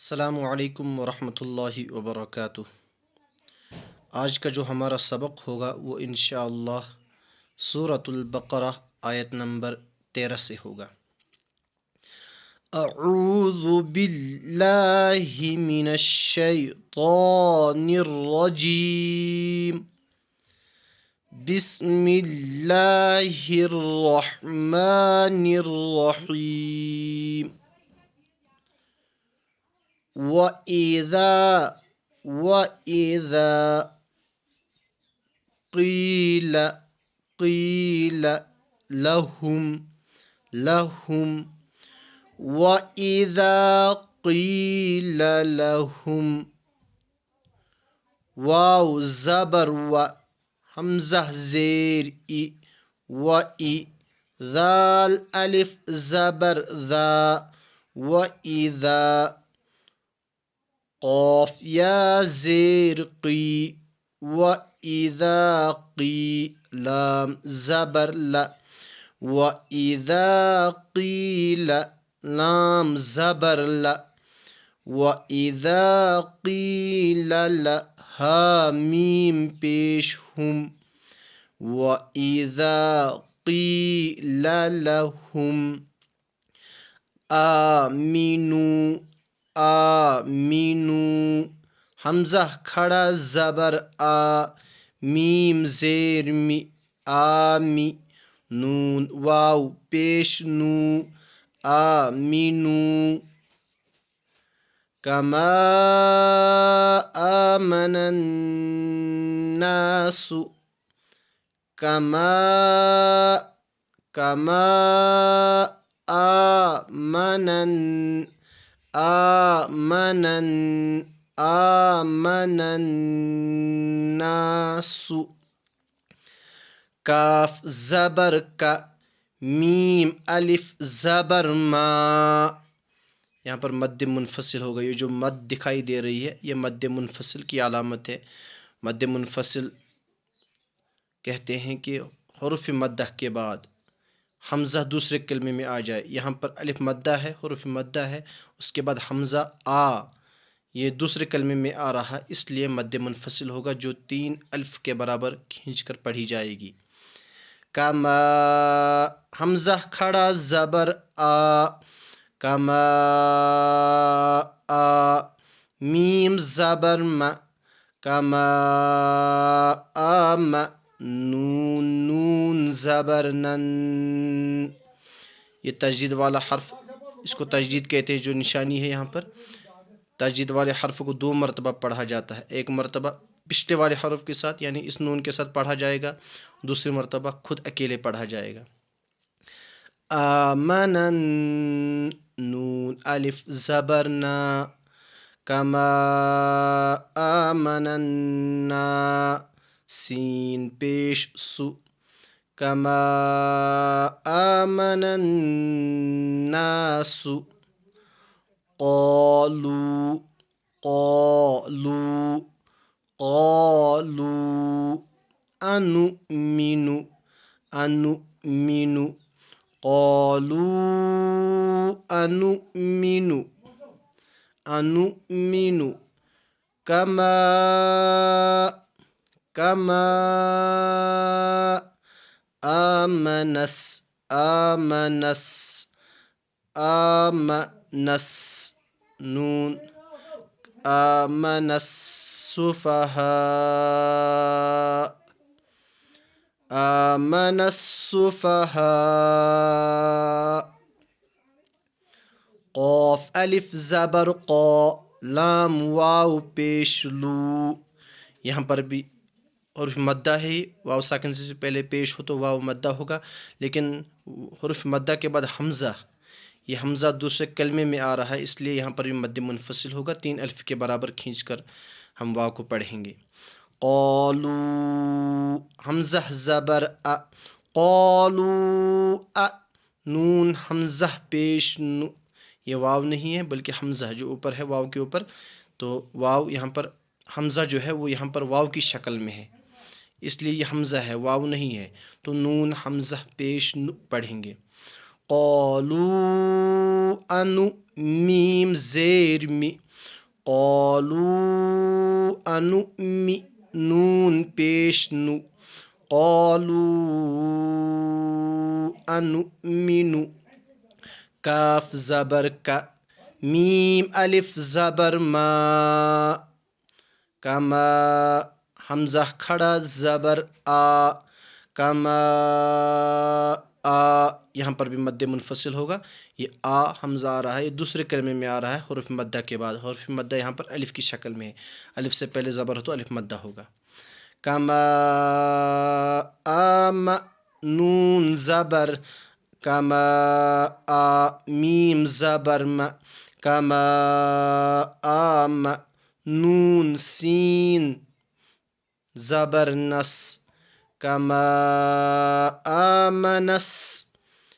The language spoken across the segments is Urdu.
السلام علیکم ورحمۃ اللہ وبرکاتہ۔ آج کا جو ہمارا سبق ہوگا وہ انشاءاللہ سورۃ البقرہ آیت نمبر 13 سے ہوگا۔ اعوذ باللہ من الشیطان الرجیم، بسم اللہ الرحمن الرحیم۔ وَإِذَا قِيلَ لَهُمْ وَإِذَا قِيلَ لَهُمْ واو زبر و حمزہ زیر ای و ای ذال الف زبر ذا و اذا قاف یا زیر قی و اذا قی لام زبر ل و اذا قیل لام زبر ل و اذا قیل لها میم پیش ہم و اذا قیل لهم آمینو حمزہ کھڑا زبر آ میم زیر می آمی نون واو پیش نو آمینو کما آمن الناس کما آمن الناس کاف زبر کا میم الف زبر ما، یہاں پر مد منفصل ہوگا۔ یہ جو مد دکھائی دے رہی ہے یہ مد منفصل کی علامت ہے۔ مد منفصل کہتے ہیں کہ حروف مدہ کے بعد حمزہ دوسرے کلمے میں آ جائے۔ یہاں پر الف مدہ ہے، حروف مدہ ہے، اس کے بعد حمزہ یہ دوسرے کلمے میں آ رہا، اس لیے مد منفصل ہوگا جو 3 الف کے برابر کھینچ کر پڑھی جائے گی۔ کما حمزہ کھڑا زبر آ کما میم زبر م کما نون زبر نن، یہ تجدید والا حرف، اس کو تجدید کہتے ہیں۔ جو نشانی ہے یہاں پر تجدید والے حرف کو 2 مرتبہ پڑھا جاتا ہے۔ ایک مرتبہ پچھلے والے حرف کے ساتھ یعنی اس نون کے ساتھ پڑھا جائے گا، دوسری مرتبہ خود اکیلے پڑھا جائے گا۔ آمن نون الف زبر نا کما آمن الناس سین پیش سو کما آمن الناس قالوا انؤمن قالوا انؤمن كما آمن نون آمن السفهاء قاف الف زبر قا لام واو پیش لو، یہاں پر بھی حرف مدہ ہے، واو ساکن سے پہلے پیش ہو تو واو مدہ ہوگا، لیکن حرف مدہ کے بعد حمزہ، یہ حمزہ دوسرے کلمے میں آ رہا ہے، اس لیے یہاں پر بھی مد منفصل ہوگا۔ 3 الف کے برابر کھینچ کر ہم واو کو پڑھیں گے۔ قالوا حمزہ زبر ا قالوا نون حمزہ پیش نو، یہ واو نہیں ہے بلکہ حمزہ جو اوپر ہے واو کے اوپر، تو واو یہاں پر حمزہ جو ہے وہ یہاں پر واو کی شکل میں ہے، اس لیے یہ حمزہ ہے، واو نہیں ہے، تو نون حمزہ پیش نو پڑھیں گے۔ قالوا انو میم زیر می قالوا انو می نون پیش نو قالوا انؤمن کاف زبر کا میم الف زبر ما کما حمزہ کھڑا زبر آ کما آ یہاں پر بھی مد منفصل ہوگا. یہ آ حمزہ آ رہا ہے، یہ دوسرے کلمے میں آ رہا ہے حروف مدہ کے بعد. حروف مدہ یہاں پر الف کی شکل میں ہے، الف سے پہلے زبر ہو تو الف مدہ ہوگا. کما آم نون زبر کما آ میم زبر م کما آم نون سین زبر نس کما آمنس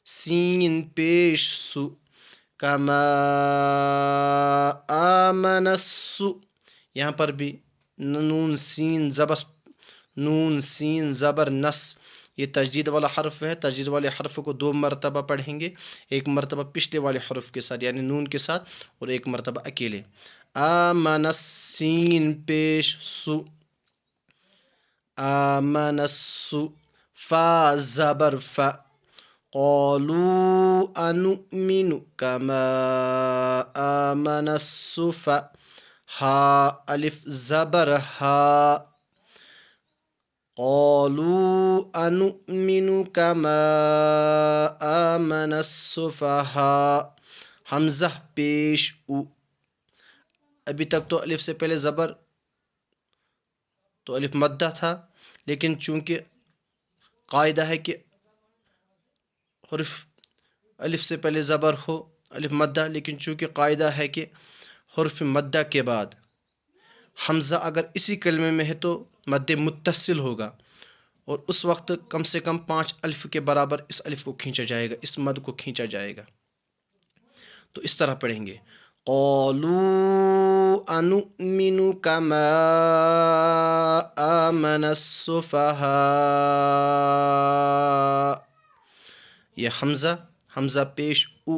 سین پیش سو کما آمنسو. یہاں پر بھی نون سین زبر نس، یہ تجدید والا حرف ہے. تجدید والے حرف کو 2 مرتبہ پڑھیں گے، ایک مرتبہ پچھلے والے حرف کے ساتھ یعنی نون کے ساتھ اور ایک مرتبہ اکیلے. آمنس سین پیش سو آمنسو. فا زبر ف قالوا انؤمن کما آمن السفهاء. ہا الف زبر ہا قالوا انؤمن کما آمن السفهاء. حمزہ پیش او. ابھی تک تو الف سے پہلے زبر تو الف مدہ تھا، لیکن چونکہ قاعدہ ہے کہ حرف الف سے پہلے زبر ہو الف مدہ، لیکن چونکہ قاعدہ ہے کہ حرف مدہ کے بعد حمزہ اگر اسی کلمے میں ہے تو مد متصل ہوگا، اور اس وقت کم سے کم 5 الف کے برابر اس الف کو کھینچا جائے گا، اس مد کو کھینچا جائے گا. تو اس طرح پڑھیں گے قالوا انؤمن کما آمن السفهاء. یہ حمزہ پیش او،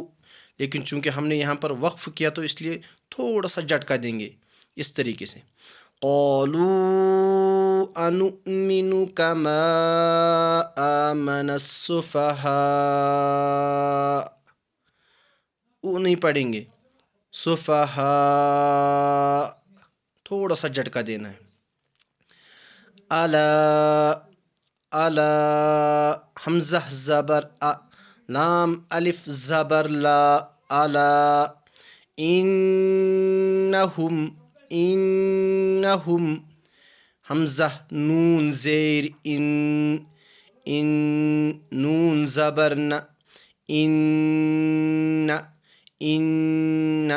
لیکن چونکہ ہم نے یہاں پر وقف کیا تو اس لیے تھوڑا سا جھٹکا دیں گے اس طریقے سے. قالوا انؤمن کما آمن السفهاء. او نہیں پڑھیں گے، سفہاء تھوڑا سا جھٹکا دینا ہے. الا حمزہ زبر ا لام الف زبر لا الا انہم حمزہ نون زیر ان نون زبر ن ان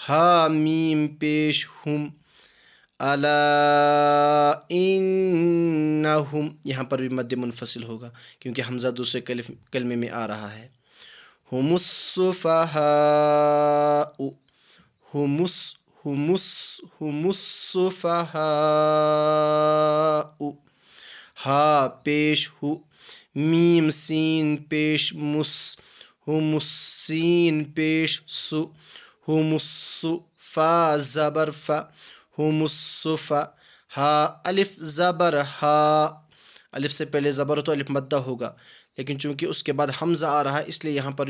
ہا میم پیش ہم الا انہم. یہاں پر بھی مد منفصل ہوگا کیونکہ حمزہ دوسرے کلمے میں آ رہا ہے. ہم السفہاء ہم السفہاء. ہا پیش ہو میم سین پیش مس ہم السین پیش سو ہم السو. فا زبر ف ہم السفا. ہا الف زبر ہا، الف سے پہلے زبر تو الف مدہ ہوگا، لیکن چونکہ اس کے بعد حمزہ آ رہا ہے اس لیے یہاں پر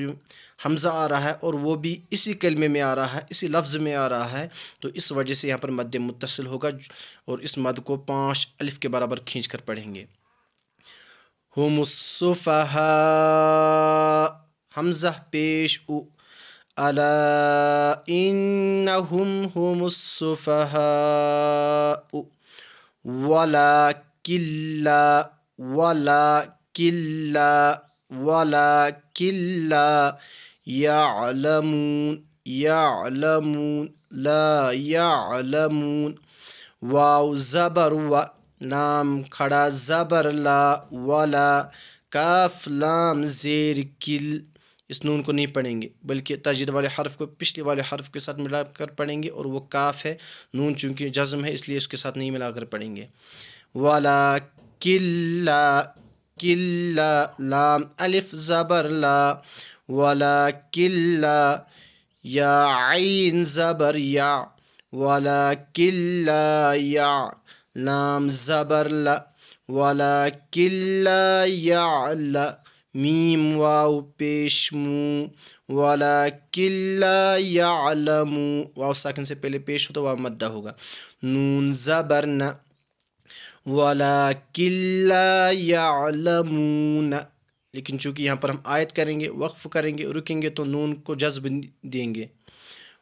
حمزہ آ رہا ہے اور وہ بھی اسی کلمے میں آ رہا ہے، اسی لفظ میں آ رہا ہے، تو اس وجہ سے یہاں پر مد متصل ہوگا اور اس مد کو 5 الف کے برابر کھینچ کر پڑھیں گے. ہم السفہاء حمزہ پیش او الا انہم ہم السفہاء ولکن لا یعلمون لا یعلمون. واو زبر و لام کھڑا زبر لا ولا کاف لام زیر کل. اس نون کو نہیں پڑھیں گے بلکہ تجدید والے حرف کو پچھلے والے حرف کے ساتھ ملا کر پڑھیں گے، اور وہ کاف ہے، نون چونکہ جزم ہے اس لیے اس کے ساتھ نہیں ملا کر پڑھیں گے. وَلَكِنْ لَا لام الف زبر لا ولکن لا، یا عین زبر یا، ولکن لا یا، لام زبر لا، ولکن لا یعلم، میم واو پیش مو، ولکن لا یعلم، واو ساکن سے پہلے پیش ہو تو واو مدہ ہوگا، نون زبر نہ، ولکن لا یعلمون، لیکن چونکہ یہاں پر ہم آیت کریں گے، وقف کریں گے، رکیں گے تو نون کو جذب دیں گے،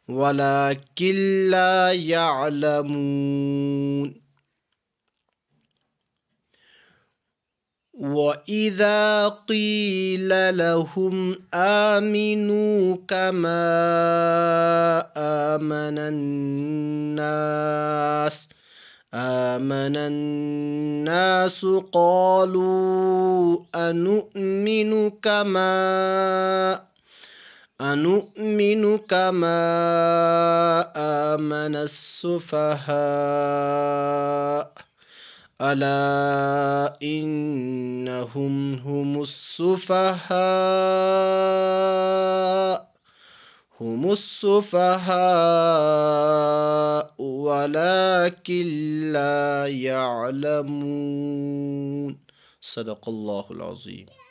ولکن لا یعلمون۔ وَإِذَا قِيلَ لَهُمْ آمِنُوا كَمَا آمَنَ النَّاسُ قَالُوا أَنُؤْمِنُ كَمَا آمَنَ السُّفَهَاءُ أَلَا إِنَّهُمْ هُمُ السُّفَهَاءُ وَلَكِنْ لَا يَعْلَمُونَ۔ صدق اللہ العظیم۔